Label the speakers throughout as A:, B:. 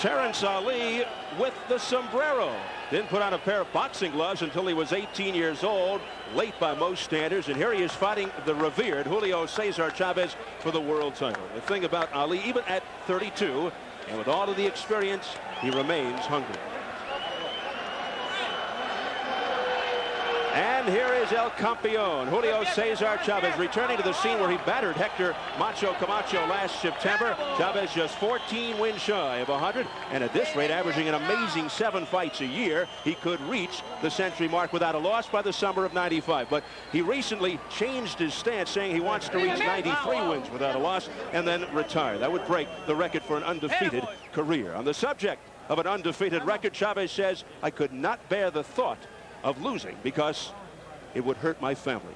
A: Terrence Alli with the sombrero. Didn't put on a pair of boxing gloves until he was 18 years old, late by most standards, and here he is fighting the revered Julio Cesar Chavez for the world title. The thing about Ali, even at 32, and with all of the experience, he remains hungry. And here is El Campeon, Julio Cesar Chavez, returning to the scene where he battered Hector Macho Camacho last September. Chavez just 14 wins shy of 100, and at this rate, averaging an amazing 7 fights a year, he could reach the century mark without a loss by the summer of '95. But he recently changed his stance, saying he wants to reach 93 wins without a loss and then retire. That would break the record for an undefeated career. On the subject of an undefeated record, Chavez says, "I could not bear the thought of losing because it would hurt my family."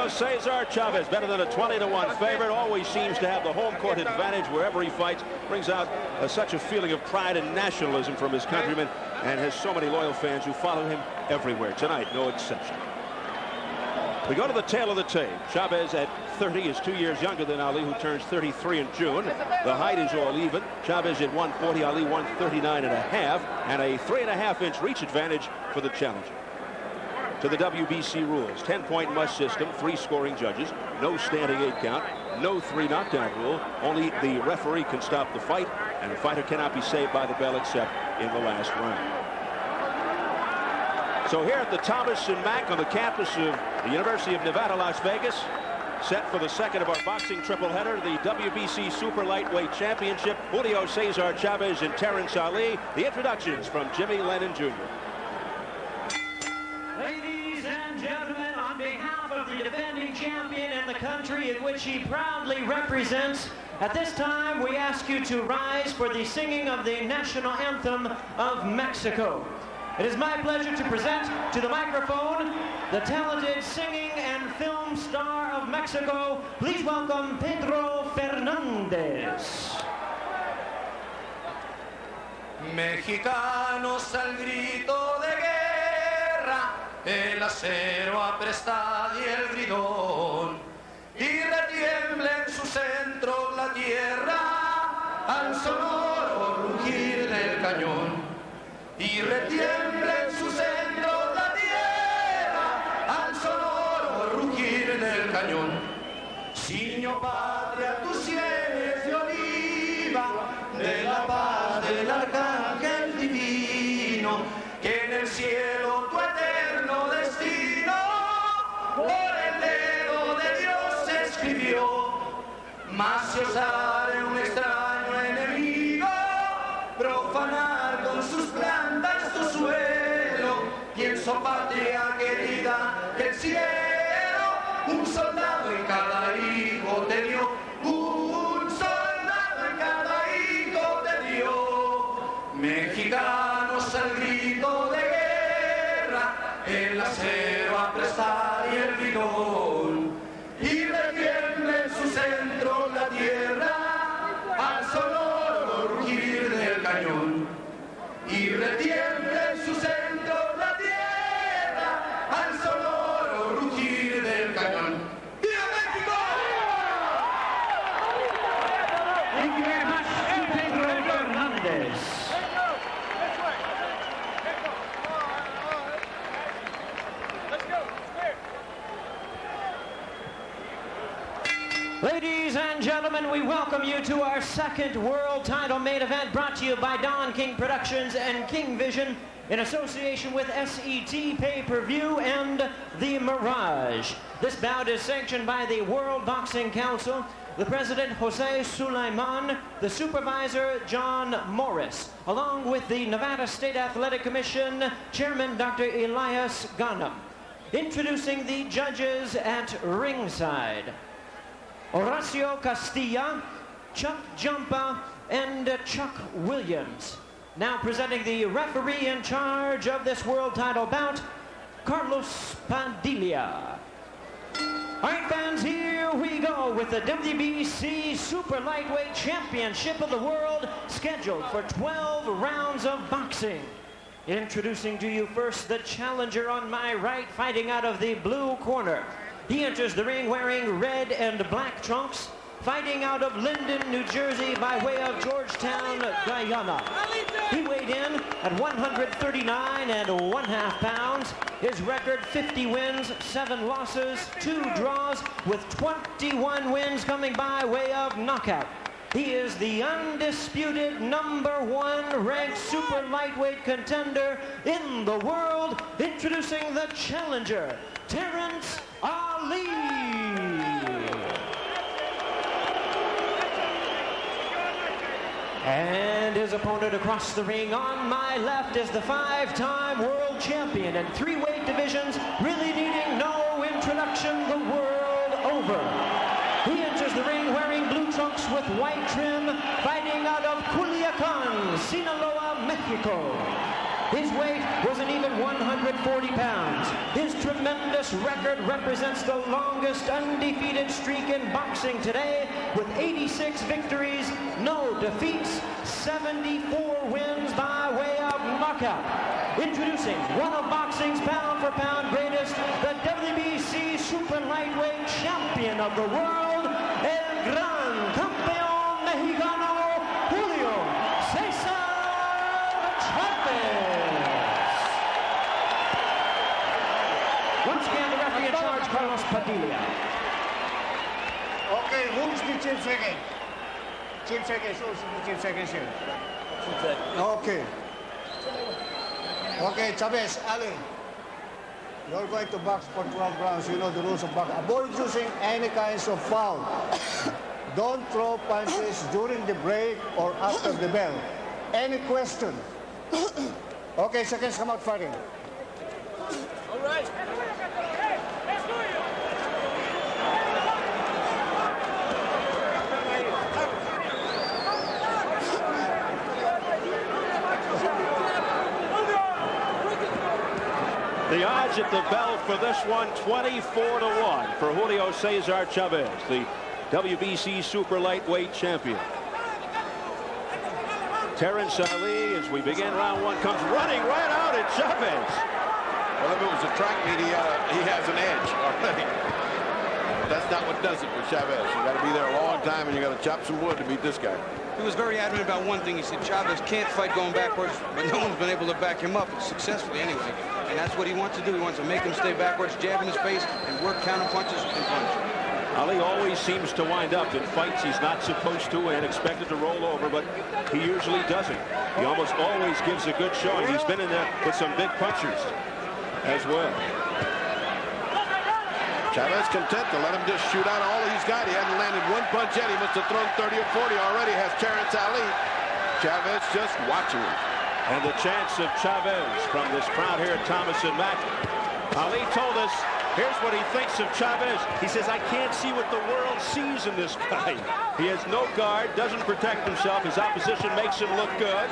A: Cesar Chavez, better than a 20-to-1 favorite, always seems to have the home court advantage wherever he fights, brings out such a feeling of pride and nationalism from his countrymen, and has so many loyal fans who follow him everywhere. Tonight, no exception. We go to the tail of the tape. Chavez at 30 is 2 years younger than Ali, who turns 33 in June. The height is all even. Chavez at 140, Ali 139.5, and a 3.5-inch reach advantage for the challenger. To the WBC rules, 10-point must system, 3 scoring judges, no standing 8 count, no 3 knockdown rule. Only the referee can stop the fight, and the fighter cannot be saved by the bell except in the last round. So here at the Thomas and Mack on the campus of the University of Nevada, Las Vegas, set for the second of our boxing triple header, the WBC Super Lightweight Championship, Julio Cesar Chavez and Terrence Alli. The introductions from Jimmy Lennon Jr.
B: Ladies and gentlemen, on behalf of the defending champion and the country in which he proudly represents, at this time we ask you to rise for the singing of the national anthem of Mexico. It is my pleasure to present to the microphone the talented singing and film star of Mexico. Please welcome Pedro Fernandez.
C: Mexicanos al grito de guerra, el acero apresta y el gridón, y retiembla en su centro la tierra al sonoro rugir del cañón, y retiembla en su centro la tierra al sonoro rugir del cañón. Ciño patria, tus sienes de oliva, de la paz del arcángel divino, que en el cielo tu eterno destino por el dedo de Dios escribió. Mas si osare un extraño enemigo profanar con sus plantas tu suelo, pienso patria querida que el cielo un soldado en cada hijo te dio, un soldado en cada hijo te dio. Mexicanos al grito de guerra, el acero apresta y el bidón, y retiembla en su centro la tierra al sonoro rugir del cañón, y retiembla en su centro la tierra al sonoro rugir del cañón. ¡Viva México!
B: Ladies and gentlemen, we welcome you to our second world title main event, brought to you by Don King Productions and King Vision in association with SET Pay-Per-View and The Mirage. This bout is sanctioned by the World Boxing Council, the president, Jose Sulaiman, the supervisor, John Morris, along with the Nevada State Athletic Commission chairman, Dr. Elias Ghanem. Introducing the judges at ringside: Horacio Castilla, Chuck Jumpa, and Chuck Williams. Now presenting the referee in charge of this world title bout, Carlos Padilla. All right, fans, here we go with the WBC Super Lightweight Championship of the World, scheduled for 12 rounds of boxing. Introducing to you first the challenger on my right, fighting out of the blue corner. He enters the ring wearing red and black trunks, fighting out of Linden, New Jersey by way of Georgetown, Guyana. He weighed in at 139.5 pounds. His record, 50 wins, 7 losses, 2 draws, with 21 wins coming by way of knockout. He is the undisputed #1 ranked super lightweight contender in the world. Introducing the challenger, Terrence Alli. And his opponent across the ring on my left is the 5-time world champion in 3 weight divisions, really needing no introduction the world over. He enters the ring wearing blue trunks with white trim, fighting out of Culiacan, Sinaloa, Mexico. His weight was an even 140 pounds. His tremendous record represents the longest undefeated streak in boxing today, with 86 victories, no defeats, 74 wins by way of knockout. Introducing one of boxing's pound-for-pound greatest, the WBC Super Lightweight Champion of the world, El Gran Campeón Mexicano, Julio Cesar Chavez. Once again, the referee in charge, Carlos Padilla.
D: Okay, who's the chief second? Chief second, who's the chief second here? Okay. Okay, Chavez, Alli. You're going to box for 12 rounds. You know the rules of boxing. Avoid using any kinds of foul. Don't throw punches during the break or after the bell. Any question? Okay, seconds come out fighting.
E: All right.
A: The odds at the bell for this one, 24-1 for Julio Cesar Chavez, the WBC Super Lightweight Champion. Terrence Alli, as we begin round 1, comes running right out at Chavez.
F: Well, if it was a track meet, he has an edge already. That's not what does it for Chavez. You got to be there a long time, and you got to chop some wood to beat this guy.
G: He was very adamant about one thing. He said Chavez can't fight going backwards, but no one's been able to back him up successfully anyway. And that's what he wants to do. He wants to make him stay backwards, jab in his face, and work counter punches and punch.
A: Ali always seems to wind up in fights he's not supposed to and expected to roll over, but he usually doesn't. He almost always gives a good showing. He's been in there with some big punchers as well.
F: Chavez content to let him just shoot out all he's got. He hasn't landed one punch yet. He must have thrown 30 or 40 already. Has Terrence Alli. Chavez just watching him.
A: And the chants of Chavez from this crowd here at Thomas and Mack. Ali told us, here's what he thinks of Chavez. He says, I can't see what the world sees in this guy. He has no guard, doesn't protect himself. His opposition makes him look good.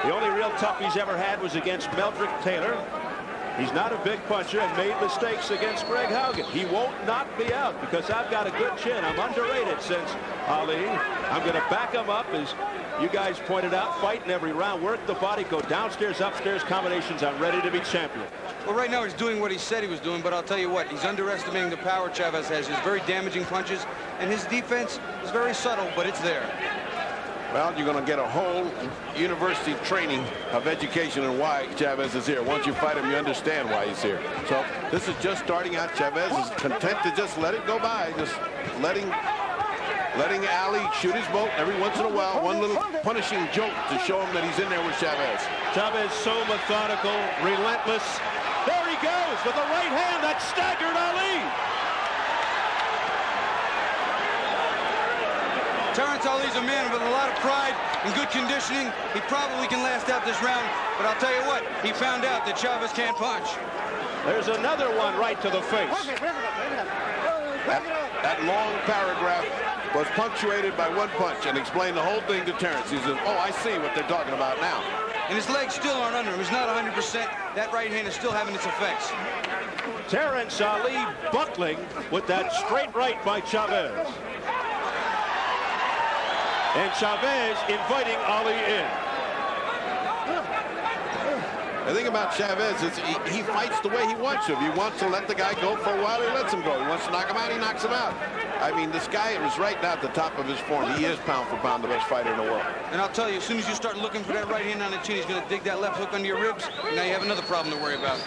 A: The only real tough he's ever had was against Meldrick Taylor. He's not a big puncher and made mistakes against Greg Haugen. He won't knock me out because I've got a good chin. I'm underrated since Ali. I'm going to back him up, as you guys pointed out, fight in every round, work the body, go downstairs, upstairs combinations. I'm ready to be champion.
G: Well, right now he's doing what he said he was doing, but I'll tell you what, he's underestimating the power Chavez has. His very damaging punches, and his defense is very subtle, but it's there.
F: Well, you're going to get a whole university training of education and why Chavez is here. Once you fight him, you understand why he's here. So this is just starting out. Chavez is content to just let it go by, just letting letting Alli shoot his boat every once in a while. One little punishing jolt to show him that he's in there with Chavez.
A: Chavez so methodical, relentless. There he goes with the right hand that staggered Ali.
G: Terrence Alli's a man with a lot of pride and good conditioning. He probably can last out this round, but I'll tell you what, he found out that Chavez can't punch.
A: There's another one right to the face.
F: That long paragraph was punctuated by one punch and explained the whole thing to Terrence. He said, oh, I see what they're talking about now.
G: And his legs still aren't under him. He's not 100%. That right hand is still having its effects.
A: Terrence Alli buckling with that straight right by Chavez. And Chavez inviting Ali in.
F: The thing about Chavez is he fights the way he wants to. If he wants to let the guy go for a while, he lets him go. He wants to knock him out, he knocks him out. I mean, this guy is right now at the top of his form. He is pound for pound the best fighter in the world.
G: And I'll tell you, as soon as you start looking for that right hand on the chin, he's going to dig that left hook under your ribs. And now you have another problem to worry about.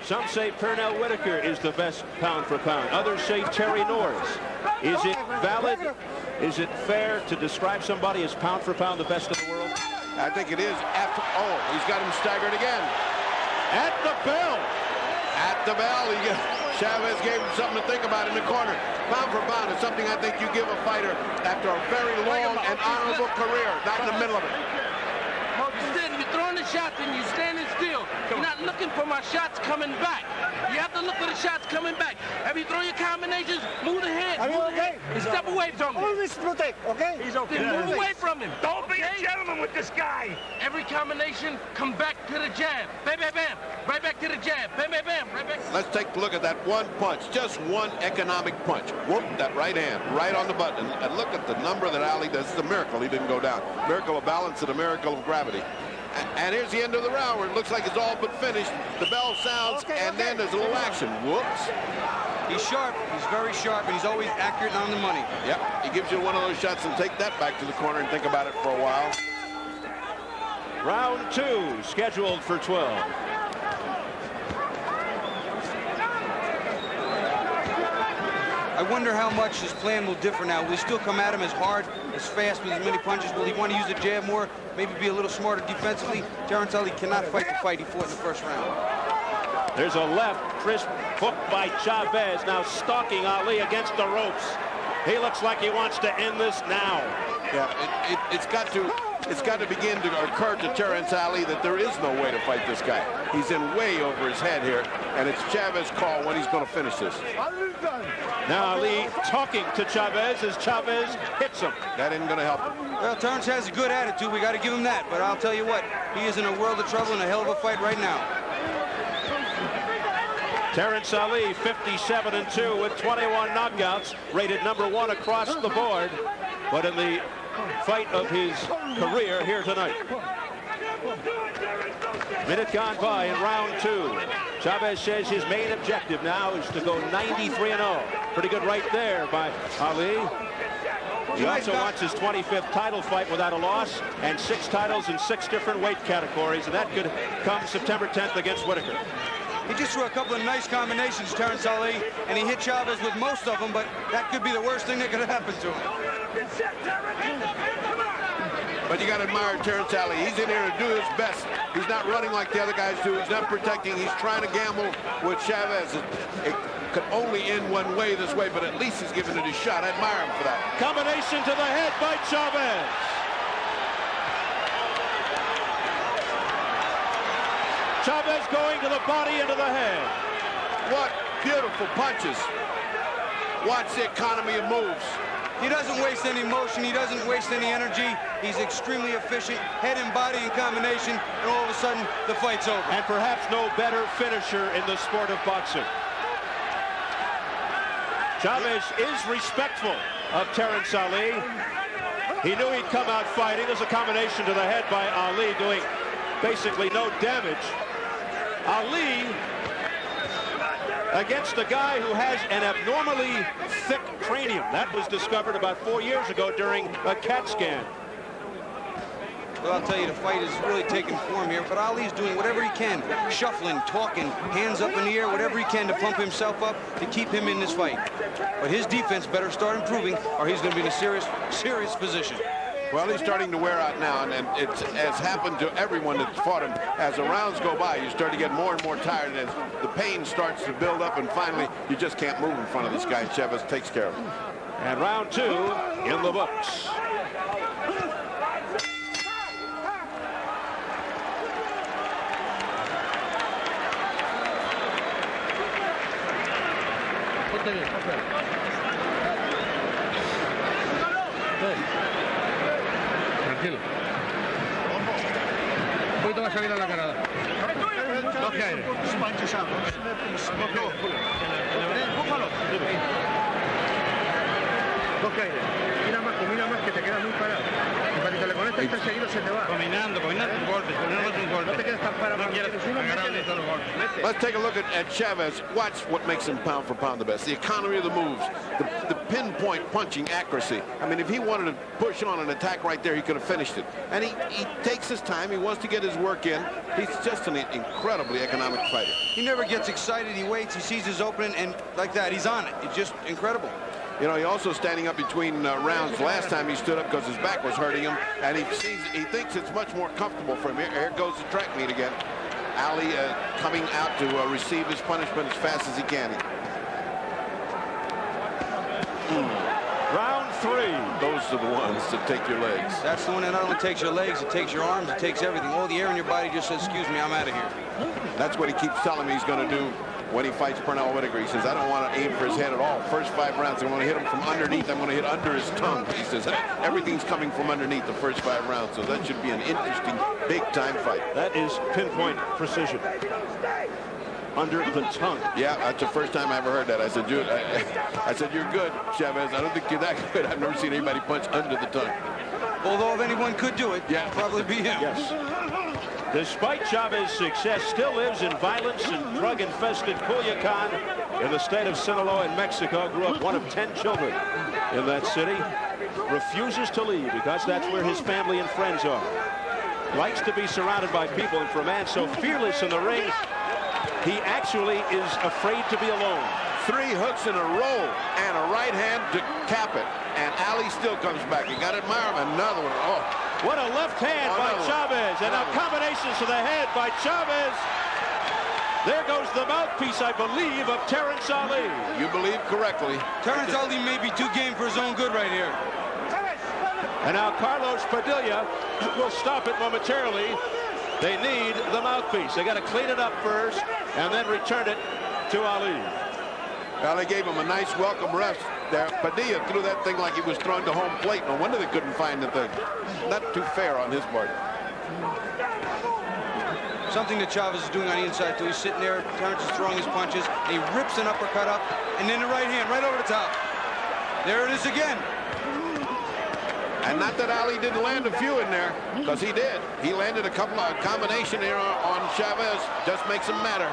A: Some say Pernell Whitaker is the best pound for pound. Others say Terry Norris. Is it valid? Is it fair to describe somebody as pound for pound the best in the world?
F: I think it is. Oh, he's got him staggered again.
A: At the bell.
F: At the bell. Chavez gave him something to think about in the corner. Pound for pound is something I think you give a fighter after a very long and honorable career, not in the middle of it.
E: You're throwing the shots and you're standing still. You're not looking for my shots coming back. You have to look for the shots coming back. Have you thrown your combinations, move the head,
D: Are you
E: move the
D: okay?
E: head, and step away from him.
D: Always protect, okay?
E: He's okay. Then move away from him.
H: Don't be a gentleman with this guy.
E: Every combination, come back to the jab. Bam, bam, bam. Right back to the jab. Bam, bam, bam. Right back.
F: Let's take a look at that one punch. Just one economic punch. Whoop, that right hand right on the button. And look at the number that Alli does. It's a miracle he didn't go down. Miracle of balance and a miracle of gravity. And here's the end of the round where it looks like it's all but finished. The bell sounds, and then there's a little action. Whoops.
G: He's sharp. He's very sharp, and he's always accurate on the money.
F: Yep. He gives you one of those shots and take that back to the corner and think about it for a while.
A: Round 2 scheduled for 12.
G: I wonder how much his plan will differ now. Will he still come at him as hard, as fast, with as many punches? Will he want to use the jab more, maybe be a little smarter defensively? Terrence Alli cannot fight the fight he fought in the first round.
A: There's a left crisp hook by Chavez, now stalking Ali against the ropes. He looks like he wants to end this now.
F: Yeah, it's got to begin to occur to Terrence Alli that there is no way to fight this guy. He's in way over his head here, and it's Chavez's call when he's going to finish this.
A: Now Ali talking to Chavez as Chavez hits him.
F: That isn't going to help him.
G: Well, Terrence has a good attitude. We got to give him that. But I'll tell you what, he is in a world of trouble and a hell of a fight right now.
A: Terrence Alli, 57-2 with 21 knockouts, rated #1 across the board. But in the fight of his career here tonight. Minute gone by in round 2. Chavez says his main objective now is to go 93-0. Pretty good right there by Ali. He also wants his 25th title fight without a loss and 6 titles in 6 different weight categories, and that could come September 10th against Whitaker.
G: He just threw a couple of nice combinations, Terrence Alli, and he hit Chavez with most of them, but that could be the worst thing that could have happened to him.
F: But you got to admire Terrence Alli. He's in here to do his best. He's not running like the other guys do. He's not protecting. He's trying to gamble with Chavez. It could only end one way this way, but at least he's giving it a shot. I admire him for that.
A: Combination to the head by Chavez. Chavez going to the body and to the head.
F: What beautiful punches. Watch the economy of moves.
G: He doesn't waste any motion. He doesn't waste any energy. He's extremely efficient. Head and body in combination, and all of a sudden, the fight's over.
A: And perhaps no better finisher in the sport of boxing. Chavez is respectful of Terrence Alli. He knew he'd come out fighting. There's a combination to the head by Ali doing basically no damage. Ali against a guy who has an abnormally thick cranium. That was discovered about 4 years ago during a CAT scan.
G: Well, I'll tell you, the fight is really taking form here, but Ali's doing whatever he can, shuffling, talking, hands up in the air, whatever he can to pump himself up to keep him in this fight. But his defense better start improving, or he's going to be in a serious position.
F: Well, he's starting to wear out now, and it has happened to everyone that's fought him. As the rounds go by, you start to get more and more tired, and as the pain starts to build up, and finally, you just can't move in front of this guy. Chavez takes care of him.
A: And round 2 in the books.
E: Tranquilo. Un poquito más salida a la carada. Coge aire. Coge aire. Mira más que te queda muy parado. Y para que te le conectes seguido se te va. Combinando un golpe, un golpe. No te quedas tan parado. No quieres agarrarle todos los golpes.
F: Let's take a look at Chavez. Watch what makes him pound for pound the best. The economy of the moves, the pinpoint punching accuracy. I mean, if he wanted to push on an attack right there, he could have finished it. And he takes his time. He wants to get his work in. He's just an incredibly economic fighter.
G: He never gets excited. He waits. He sees his opening, and like that, he's on it. It's just incredible.
F: You know, he also standing up between rounds. Last time he stood up because his back was hurting him, and he thinks it's much more comfortable for him. Here goes the track meet again. Alli coming out to receive his punishment as fast as he can.
A: Round 3.
F: Those are the ones that take your legs.
G: That's the one that not only takes your legs, it takes your arms, it takes everything. All the air in your body just says, excuse me, I'm out of here.
F: That's what he keeps telling me he's going to do when he fights Pernell Whitaker. He says, I don't want to aim for his head at all. First 5 rounds, I'm going to hit him from underneath. I'm going to hit under his tongue. He says, everything's coming from underneath the first 5 rounds. So that should be an interesting, big-time fight.
A: That is pinpoint precision. Under the tongue.
F: Yeah, that's the first time I ever heard that. I said, you're good, Chavez. I don't think you're that good. I've never seen anybody punch under the tongue.
G: Although if anyone could do it, yeah, probably be him.
A: Yes. Despite Chavez's success, still lives in violence and drug-infested Culiacan in the state of Sinaloa in Mexico. Grew up one of 10 children in that city. Refuses to leave because that's where his family and friends are. Likes to be surrounded by people, and for a man so fearless in the ring, he actually is afraid to be alone.
F: 3 hooks in a row and a right hand to cap it. And Alli still comes back. You got to admire him. Another one. Oh.
A: What a left hand by Chavez. And now combinations to the head by Chavez. There goes the mouthpiece, I believe, of Terrence Alli.
F: You believe correctly.
G: Terrence Alli may be too game for his own good right here.
A: And now Carlos Padilla will stop it momentarily. They need the mouthpiece. They got to clean it up first and then return it to Alli.
F: Well, they gave him a nice welcome rest there. Padilla threw that thing like he was throwing to home plate. No wonder they couldn't find the thing. Not too fair on his part.
G: Something that Chavez is doing on the inside, too. He's sitting there. Terrence is throwing his punches. And he rips an uppercut up. And then the right hand right over the top. There it is again.
F: And not that Alli didn't land a few in there, because he did. He landed a couple of combination here on Chavez. Just makes him matter.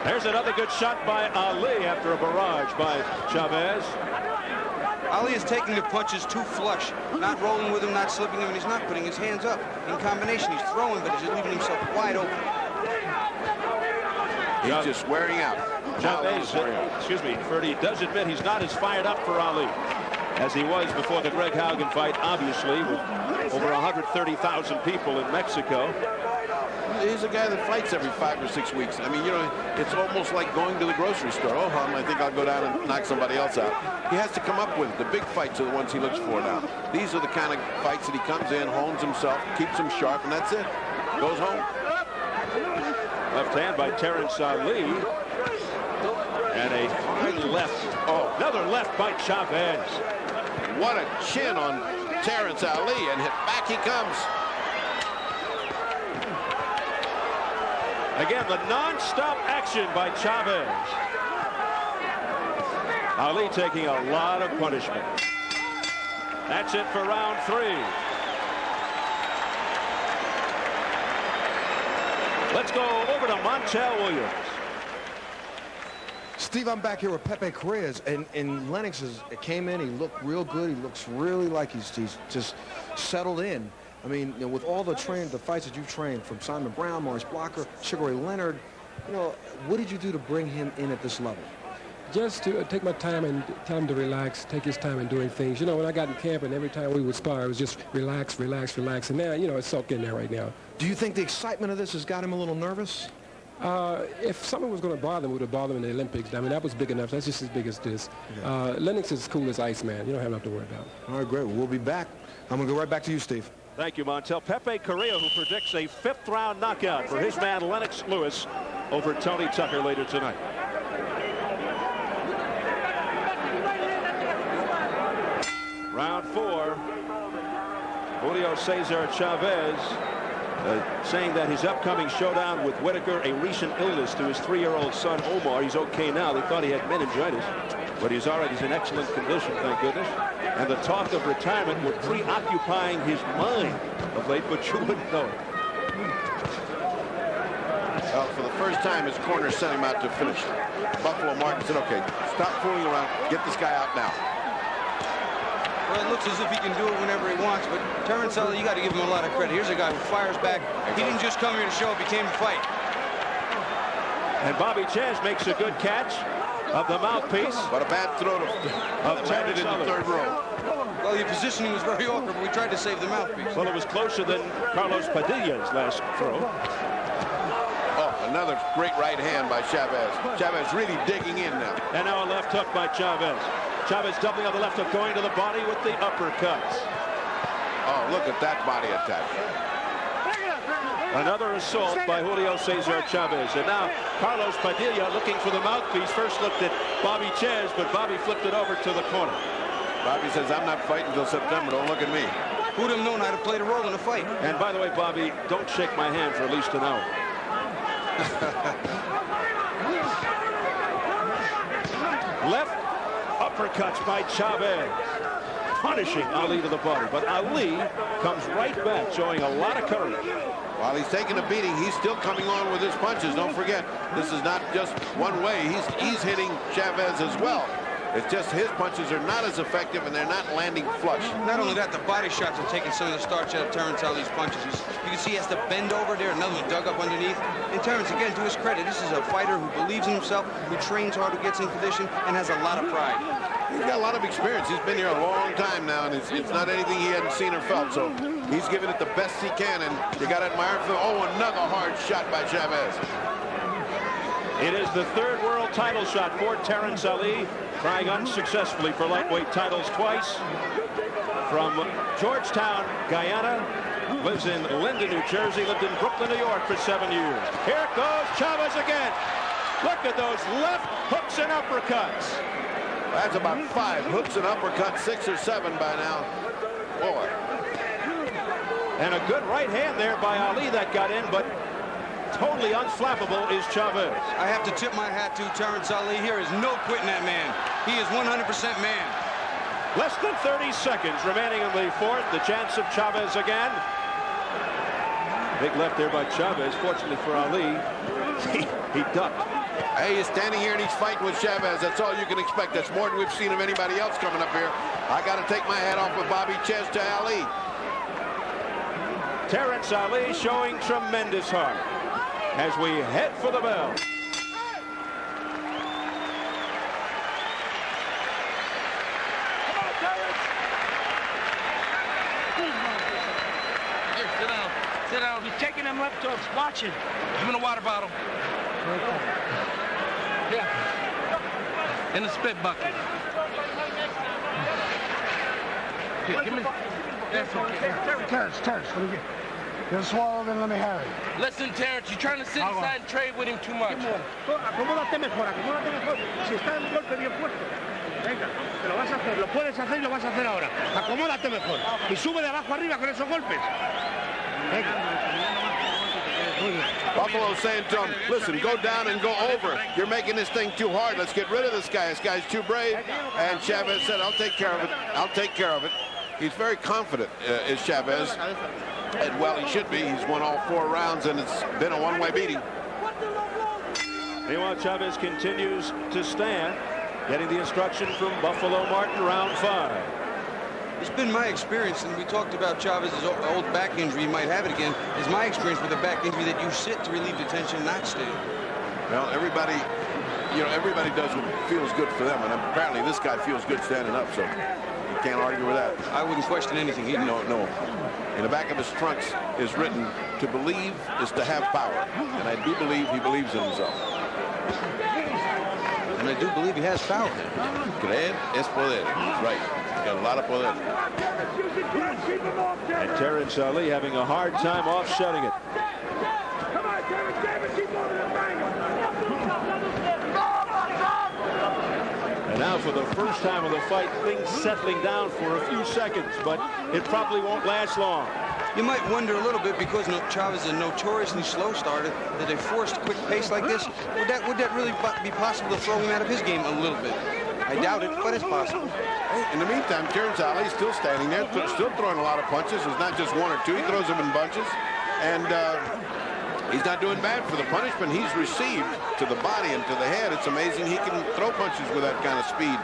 A: There's another good shot by Alli after a barrage by Chavez.
G: Alli is taking the punches too flush, not rolling with him, not slipping him, and he's not putting his hands up. In combination, he's throwing, but he's leaving himself wide open.
F: He's just wearing out.
A: Chavez, excuse me, Ferdy does admit he's not as fired up for Alli as he was before the Greg Haugen fight, obviously, with over 130,000 people in Mexico.
F: He's a guy that fights every 5 or 6 weeks. I mean, you know, it's almost like going to the grocery store. Oh, I think I'll go down and knock somebody else out. He has to come up with the big fights are the ones he looks for now. These are the kind of fights that he comes in, hones himself, keeps him sharp, and that's it. Goes home.
A: Left hand by Terrence Alli. And a hard left. Oh, another left by Chavez.
F: What a chin on Terrence Alli, and back he comes.
A: Again, the non-stop action by Chavez. Alli taking a lot of punishment. That's it for round 3. Let's go over to Montel Williams.
I: Steve, I'm back here with Pepe Correa, and Lennox came in. He looked real good. He looks really like he's just settled in. I mean, you know, with all the fights that you've trained, from Simon Brown, Maurice Blocker, Sugar Ray Leonard, you know, what did you do to bring him in at this level?
J: Just to take my time and tell him to relax, take his time in doing things. You know, when I got in camp and every time we would spar, it was just relax, relax, relax. And now, you know, it's soaked in there right now.
I: Do you think the excitement of this has got him a little nervous?
J: If something was going to bother him, it would have bothered him in the Olympics. I mean, that was big enough. That's just as big as this. Yeah. Lennox is cool as ice, man. You don't have nothing to worry about.
I: All right, great. We'll be back. I'm going to go right back to you, Steve.
A: Thank you, Montel. Pepe Correa, who predicts a 5th-round knockout for his man Lennox Lewis over Tony Tucker later tonight. Round 4. Julio Cesar Chavez saying that his upcoming showdown with Whitaker, a recent illness to his 3-year-old son Omar. He's okay now. They thought he had meningitis, but he's in excellent condition, thank goodness. And the talk of retirement was preoccupying his mind of late, but you wouldn't know it.
F: Well, for the first time, his corner sent him out to finish. Buffalo Martin said, okay, stop fooling around. Get this guy out now.
G: Well, it looks as if he can do it whenever he wants, but Terrence Alli, you got to give him a lot of credit. Here's a guy who fires back. He didn't just come here to show up, he came to fight.
A: And Bobby Chez makes a good catch of the mouthpiece.
F: But a bad throw of landed in the 3rd row.
G: Well, your positioning was very awkward, but we tried to save the mouthpiece.
A: Well, it was closer than Carlos Padilla's last throw.
F: Oh, another great right hand by Chavez. Chavez really digging in now.
A: And now a left hook by Chavez. Chavez doubling on the left hook, going to the body with the uppercuts.
F: Oh, look at that body attack.
A: Another assault by Julio Cesar Chavez. And now Carlos Padilla looking for the mouthpiece. First looked at Bobby Chez, but Bobby flipped it over to the corner.
F: Bobby says, I'm not fighting until September. Don't look at me.
G: Who'd have known how to play the role in a fight?
A: And by the way, Bobby, don't shake my hand for at least an hour. Left uppercuts by Chavez, punishing Ali to the body. But Ali comes right back, showing a lot of courage.
F: While he's taking a beating, he's still coming on with his punches. Don't forget, this is not just one way. He's hitting Chavez as well. It's just his punches are not as effective, and they're not landing flush.
G: Not only that, the body shots are taking some of the starch out of Terrence Alli's punches. You can see he has to bend over there, another one dug up underneath. And Terrence, again, to his credit, this is a fighter who believes in himself, who trains hard, who gets in condition, and has a lot of pride.
F: He's got a lot of experience. He's been here a long time now, and it's not anything he hadn't seen or felt. So he's giving it the best he can, and you got to admire him. Oh, another hard shot by Chavez.
A: It is the 3rd world title shot for Terrence Alli, trying unsuccessfully for lightweight titles twice. From Georgetown, Guyana, lives in Linden, New Jersey, lived in Brooklyn, New York for 7 years. Here goes Chavez again. Look at those left hooks and uppercuts.
F: That's about 5 hooks and uppercuts, 6 or 7 by now. Boy.
A: And a good right hand there by Ali that got in, but totally unflappable is Chavez.
G: I have to tip my hat to Terrence Alli. Here is no quitting that man. He is 100% man.
A: Less than 30 seconds remaining in the 4th. The chance of Chavez again. Big left there by Chavez. Fortunately for Ali, he ducked.
F: Hey, he's standing here and he's fighting with Chavez. That's all you can expect. That's more than we've seen of anybody else coming up here. I got to take my hat off with Bobby Chez to Ali.
A: Terrence Alli showing tremendous heart as we head for the bell.
E: Sit down. He's taking them left hooks. Watch it. Give him a water bottle. Yeah. In the spit bucket. Here, give me. That's okay.
D: Terrence, let me get. You'll swallow, then let me have it.
E: Listen, Terrence, you're trying to sit inside and trade with him too much.
H: Acomódate mejor. Si está en golpe bien puesto. Venga, te lo vas a hacer, lo puedes hacer y lo vas a hacer ahora. Acomódate mejor. Y sube de abajo arriba con esos golpes.
F: Buffalo saying to him, listen, go down and go over. You're making this thing too hard. Let's get rid of this guy. This guy's too brave. And Chavez said, I'll take care of it. I'll take care of it. He's very confident, is Chavez. And well, he should be. He's won all 4 rounds, and it's been a one-way beating.
A: Meanwhile, Chavez continues to stand, getting the instruction from Buffalo Martin, round 5.
G: It's been my experience, and we talked about Chavez's old back injury. He might have it again. It's my experience with a back injury that you sit to relieve the tension, not stand.
F: Well, everybody does what feels good for them, and apparently this guy feels good standing up, so you can't argue with that.
G: I wouldn't question anything.
F: No. In the back of his trunks is written, "To believe is to have power," and I do believe he believes in himself.
G: And I do believe he has power.
F: Creer es poder. He's right. He's got a lot of poder.
A: And Terrence Alli having a hard time offsetting it. And now for the first time of the fight, things settling down for a few seconds, but it probably won't last long.
G: You might wonder a little bit, because Chavez is a notoriously slow starter, that a forced quick pace like this, would that really be possible to throw him out of his game a little bit? I doubt it, but it's possible.
F: In the meantime, Terrence Alli is still standing there, still throwing a lot of punches. It's not just one or two. He throws them in bunches. And he's not doing bad for the punishment he's received to the body and to the head. It's amazing he can throw punches with that kind of speed.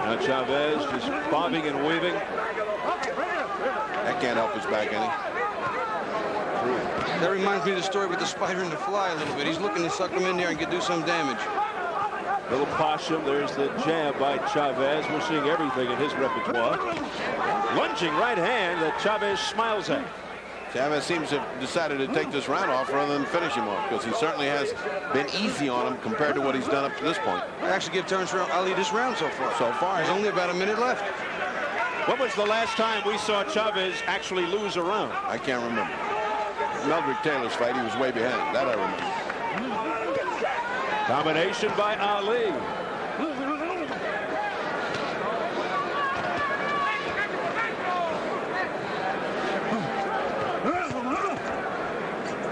A: Now Chavez just bobbing and weaving.
F: That can't help his back any.
G: That reminds me of the story with the spider and the fly a little bit. He's looking to suck him in there and do some damage.
A: Little possum. There's the jab by Chavez. We're seeing everything in his repertoire. Lunging right hand that Chavez smiles at.
F: Chavez seems to have decided to take this round off rather than finish him off, because he certainly has been easy on him compared to what he's done up to this point.
G: I actually give Terrence Alli this round so far. There's only about a minute left.
A: When was the last time we saw Chavez actually lose a round?
F: I can't remember. Meldrick Taylor's fight, he was way behind. That I remember.
A: Combination by Ali.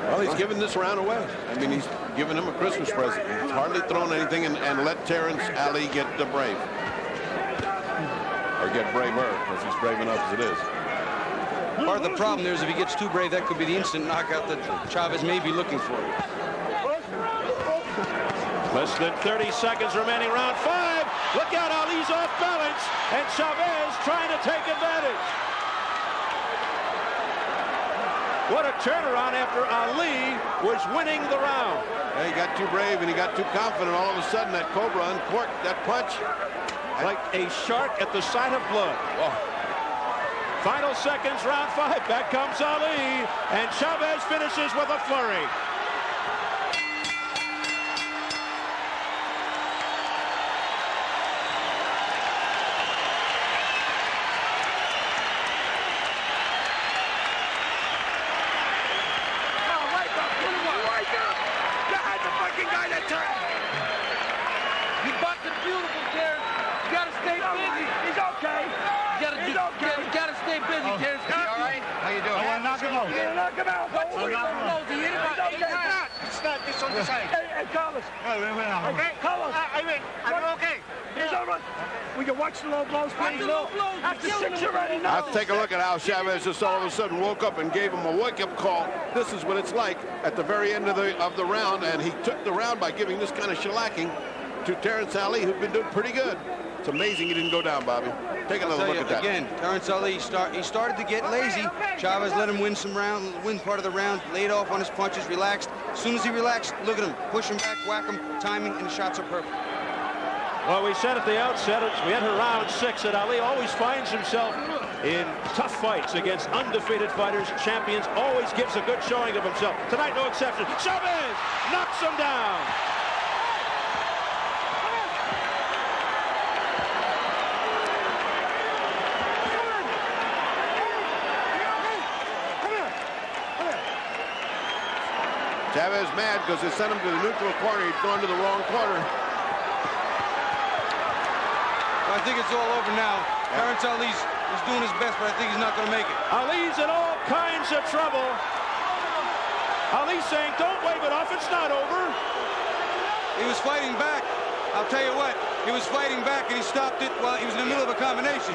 F: Well, he's giving this round away. I mean, he's giving him a Christmas present. He's hardly thrown anything and let Terrence Alli get the brave. Or get braver, because he's brave enough as it is.
G: Part of the problem there is if he gets too brave, that could be the instant knockout that Chavez may be looking for.
A: Less than 30 seconds remaining, round 5. Look out, Ali's off balance, and Chavez trying to take advantage. What a turnaround after Ali was winning the round.
F: Yeah, he got too brave and he got too confident. All of a sudden, that Cobra uncorked that punch.
A: Like a shark at the sight of blood. Oh. Final seconds, round 5. Back comes Ali, and Chavez finishes with a flurry.
F: I'll take a look at how Chavez just all of a sudden woke up and gave him a wake-up call. This is what it's like at the very end of the round, and he took the round by giving this kind of shellacking to Terrence Alli, who'd been doing pretty good. It's amazing he didn't go down, Bobby. Take another look at that.
G: Again, Terrence Alli, he started to get lazy. Chavez let him win part of the round, laid off on his punches, relaxed. As soon as he relaxed, look at him, push him back, whack him, timing, and the shots are perfect.
A: Well, we said at the outset, as we enter round 6, that Ali always finds himself in tough fights against undefeated fighters, champions, always gives a good showing of himself. Tonight, no exception. Chavez knocks him down.
F: Chavez mad because they sent him to the neutral corner. He'd gone to the wrong corner.
G: I think it's all over now. Terrence Alli's doing his best, but I think he's not going to make it.
A: Ali's in all kinds of trouble. Ali saying, don't wave it off, it's not over.
G: He was fighting back. I'll tell you what, he was fighting back and he stopped it while he was in the middle of a combination.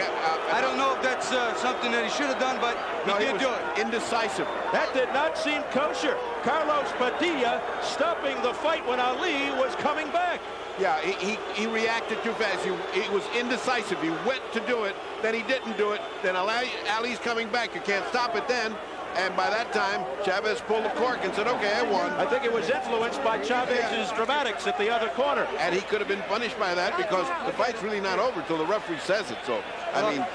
G: I don't know if that's something that he should have done, but he did do it.
F: Indecisive.
A: That did not seem kosher. Carlos Padilla stopping the fight when Ali was coming back.
F: Yeah, he reacted too fast. He was indecisive. He went to do it, then he didn't do it. Then Ali's coming back. You can't stop it then. And by that time, Chavez pulled the cork and said, okay, I won.
A: I think it was influenced by Chavez's dramatics at the other corner.
F: And he could have been punished by that because the fight's really not over until the referee says it. So, I mean,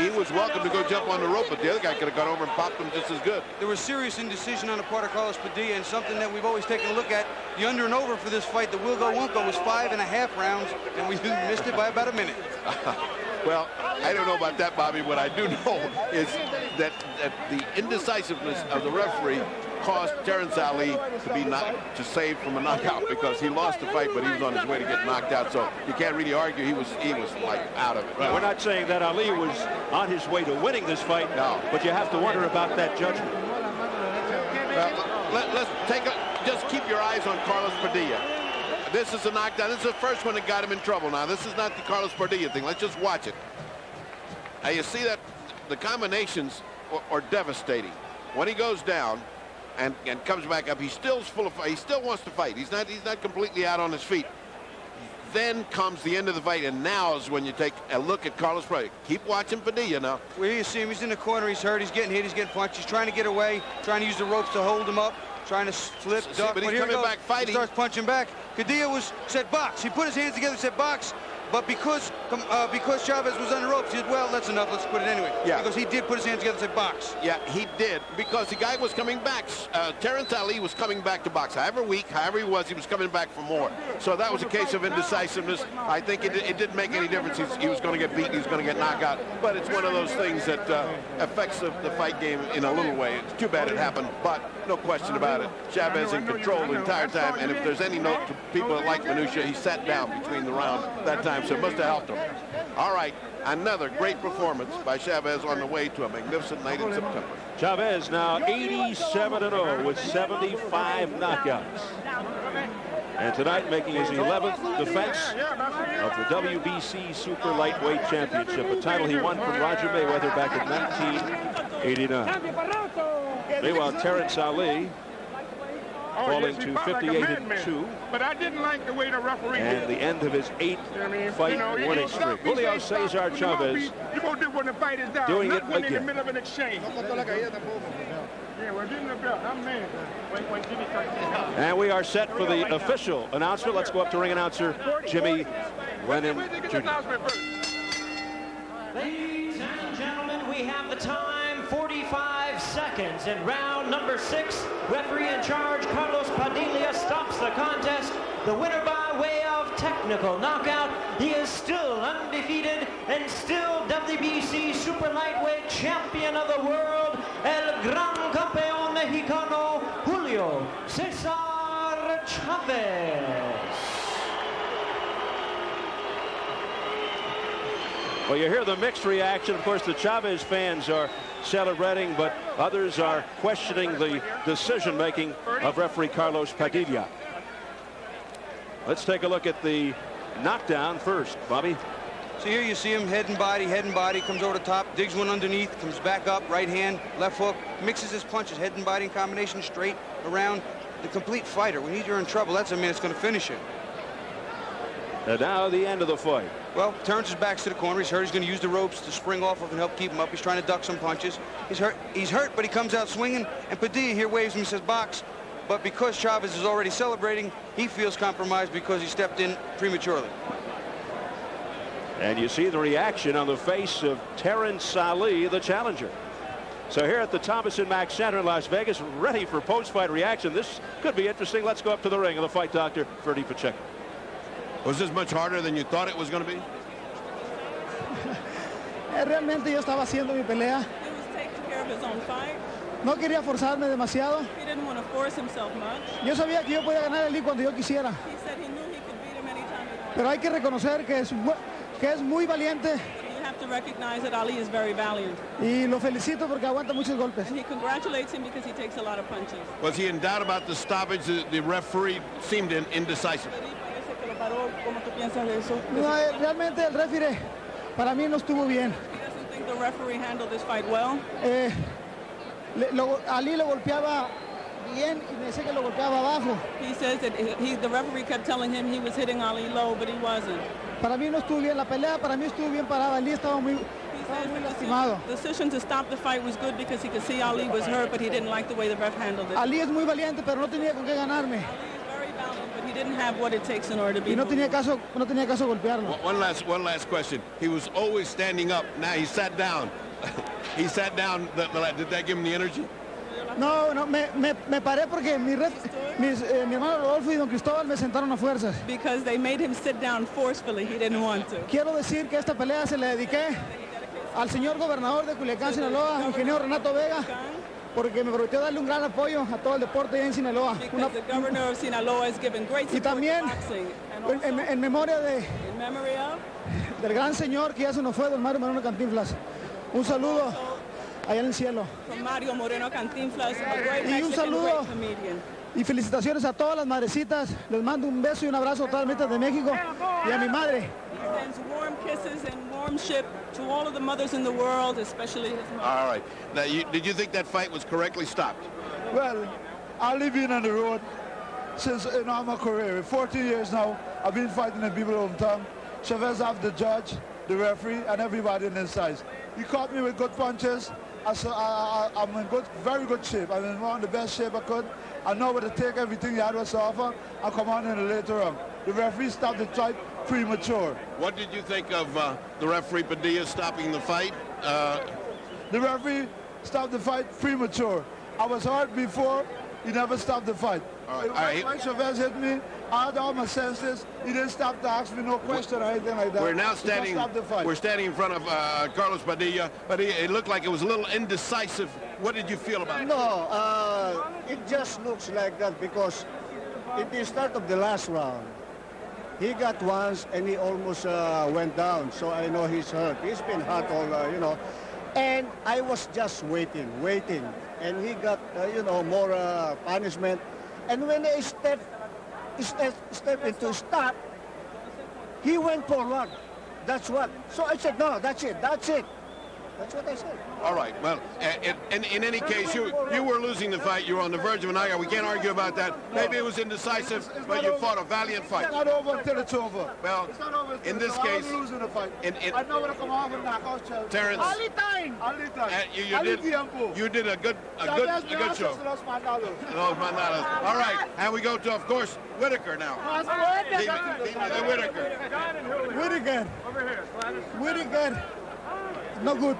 F: he was welcome to go jump on the rope, but the other guy could have gone over and popped him just as good.
G: There was serious indecision on the part of Carlos Padilla, and something that we've always taken a look at. The under and over for this fight, the will go, won't go, was 5.5 rounds, and we missed it by about a minute.
F: Well, I don't know about that, Bobby. What I do know is that the indecisiveness of the referee caused Terrence Alli to save from a knockout, because he lost the fight, but he was on his way to get knocked out. So you can't really argue. He was like out of it.
A: Right. We're not saying that Ali was on his way to winning this fight, no, but you have to wonder about that judgment.
F: Let's just keep your eyes on Carlos Padilla. This is a knockdown. This is the first one that got him in trouble. Now, this is not the Carlos Padilla thing. Let's just watch it. Now, you see that the combinations are devastating. When he goes down and comes back up, he still's full of fight. He still wants to fight. He's not completely out on his feet. Then comes the end of the fight, and now is when you take a look at Carlos Padilla. Keep watching Padilla now.
G: Well, here you see him. He's in the corner. He's hurt. He's getting hit. He's getting punched. He's trying to get away, trying to use the ropes to hold him up, trying to slip, duck.
F: But he's coming back fighting.
G: He starts punching back. Padilla said box. He put his hands together and said box. But because Chavez was on the ropes, he said, well, that's enough. Let's put it anyway. Yeah. Because he did put his hands together and said box.
F: Yeah, he did. Because the guy was coming back. Terrence Alli was coming back to box. However weak, however he was going back for more. So that was a case of indecisiveness. I think it didn't make any difference. He was going to get beaten. He was going to get knocked out. But it's one of those things that affects the fight game in a little way. It's too bad it happened, but no question about it. Chavez in control the entire time. And if there's any note to people that like minutia, he sat down between the rounds that time. So it must have helped him. All right, another great performance by Chavez on the way to a magnificent night in September.
A: Chavez now 87-0 with 75 knockouts. And tonight making his 11th defense of the WBC Super Lightweight Championship, a title he won from Roger Mayweather back in 1989. Meanwhile, Terrence Alli falling to 58-2.
H: But I didn't like the way the referee
A: and
H: did.
A: the end of his 8th fight winning streak. Julio Cesar Chavez doing it again.
H: In the middle of an exchange.
A: And we are set for the official announcement. Let's go up to ring announcer Jimmy Lennon Jr.
B: Ladies and gentlemen, we have the time, 45 seconds. In round number 6, referee in charge, Carlos Padilla, stops the contest. The winner by way of technical knockout. He is still undefeated and still WBC Super Lightweight Champion of the World, El Gran Campeón Mexicano, Julio Cesar Chavez.
A: Well, you hear the mixed reaction. Of course, the Chavez fans are celebrating, but others are questioning the decision-making of referee Carlos Padilla. Let's take a look at the knockdown first, Bobby.
G: So here you see him, head and body, comes over the top, digs one underneath, comes back up, right hand, left hook, mixes his punches, head and body in combination, straight, around. The complete fighter. When you're in trouble, that's a man that's going to finish it.
A: And now the end of the fight.
G: Well, Terrence's back's to the corner. He's hurt. He's going to use the ropes to spring off of and help keep him up. He's trying to duck some punches. He's hurt, but he comes out swinging. And Padilla here waves him and says, box. But because Chavez is already celebrating, he feels compromised because he stepped in prematurely.
A: And you see the reaction on the face of Terrence Alli, the challenger. So here at the Thomas & Mack Center in Las Vegas, ready for post-fight reaction. This could be interesting. Let's go up to the ring of the fight doctor, Ferdy Pacheco.
F: Was this much harder than you thought it was going to be?
K: Realmente yo estaba haciendo mi pelea.
L: He was taking care of his own fight.
K: No quería forzarme demasiado.
L: He didn't want to force himself much.
K: Yo sabía que yo podía ganar el cuando yo quisiera.
L: He said he knew he could beat him anytime he wanted.
K: Pero hay que reconocer que es muy valiente.
L: You have to recognize that Ali is very valiant.
K: Y lo felicito porque aguanta muchos golpes.
L: And he congratulates him because he takes a lot of punches.
F: Was he in doubt about the stoppage? The referee seemed indecisive.
L: paró. ¿Cómo tú piensas de eso?
K: No, realmente el referee para mí no estuvo bien.
L: He doesn't think the referee handled this fight well.
K: Ali lo golpeaba bien y me decía que lo golpeaba abajo.
L: He says that the referee kept telling him he was hitting Ali low, but he wasn't.
K: Para mí no estuvo bien la pelea, para mí estuvo bien parada. Ali estaba muy lastimado.
L: The decision to stop the fight was good because he could see Ali was hurt, but he didn't like the way the ref handled it.
K: Ali es muy valiente, pero no tenía con qué ganarme.
L: Ali is very valiant, but he didn't have what it takes in order to be.
K: Y no tenía caso golpearlo.
F: One last question. He was always standing up. Now he sat down. He sat down. Did that give him the energy?
K: No, me paré porque mi hermano Rodolfo y don Cristóbal me sentaron a fuerzas.
L: Because they made him sit down forcefully. He didn't want to.
K: Quiero decir que esta pelea se le dediqué al señor gobernador de Culiacán, Sinaloa, ingeniero Renato Vega, porque me prometió darle un gran apoyo a todo el deporte en Sinaloa.
L: The governor of Sinaloa has given great
K: Y
L: support
K: también
L: to boxing. And also,
K: en memoria
L: in memory of
K: del gran señor que ya se nos fue, don Mario Moreno Cantinflas. Un saludo allá en el cielo.
L: from Mario Moreno Cantinflas, a great
K: Y un
L: Mexican,
K: saludo
L: great comedian.
K: y felicitaciones a todas las madrecitas. Les mando un beso y un abrazo a todas las madres de México y a mi madre.
L: He sends warm kisses and warm ship to all of the mothers in the world, especially his mother.
F: All right. Now, did you think that fight was correctly stopped?
M: Well, I've been on the road since in all my career. 14 years now, I've been fighting in people's hometown. Chavez have the judge, the referee, and everybody in his size. He caught me with good punches. I'm in very good shape. I'm in one of the best shape I could. I know where to take everything he had was to offer. I'll come on in the later round. The referee stopped the fight premature.
F: What did you think of the referee Padilla stopping the fight?
M: The referee stopped the fight premature. I was hurt before. He never stopped the fight.
F: All right.
M: When Chavez hit me, I had all my senses. He didn't stop to ask me no question or anything like that.
F: We're now standing. We're standing in front of Carlos Padilla. But it looked like it was a little indecisive. What did you feel about it?
D: No, it just looks like that because at the start of the last round, he got once and he almost went down. So I know he's hurt. He's been hurt all, And I was just waiting. And he got, more punishment. And when I stepped into stop, he went forward. That's what. So I said, no, that's it. That's what I said.
F: All right. Well, in any case, you were losing the fight. You were on the verge of an knockout. We can't argue about that. Maybe it was indecisive, but you fought a valiant fight.
M: It's not over until it's over.
F: Well, in this case,
M: I'm losing the fight. I know when I come off and knock out
F: Terrence,
K: Ali time.
F: you did a good show. All right, and we go to, of course, Whitaker now.
K: Whitaker. No good.